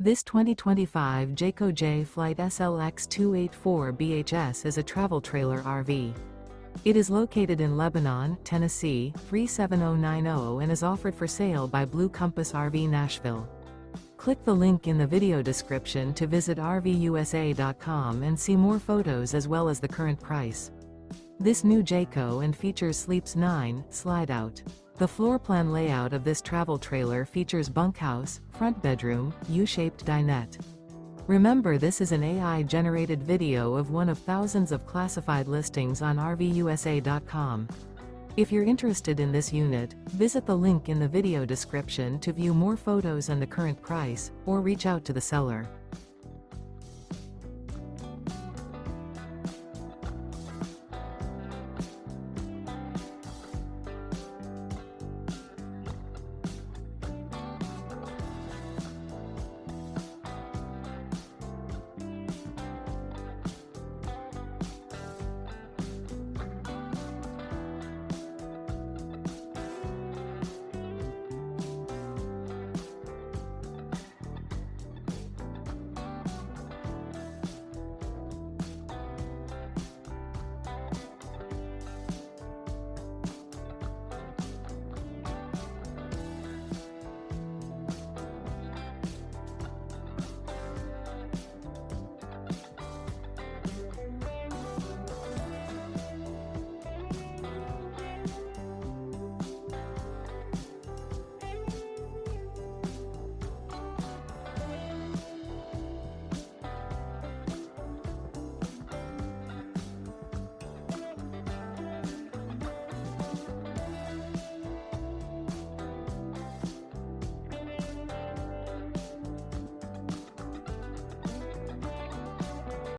This 2025 Jayco Jay Flight SLX 284 BHS is a travel trailer RV. It is located in Lebanon, Tennessee, 37090 and is offered for sale by Blue Compass RV Nashville. Click the link in the video description to visit RVUSA.com and see more photos as well as the current price. This new Jayco and features Sleeps 9, Slideout. The floor plan layout of this travel trailer features bunkhouse, front bedroom, U-shaped dinette. Remember, this is an AI-generated video of one of thousands of classified listings on RVUSA.com. If you're interested in this unit, visit the link in the video description to view more photos and the current price, or reach out to the seller.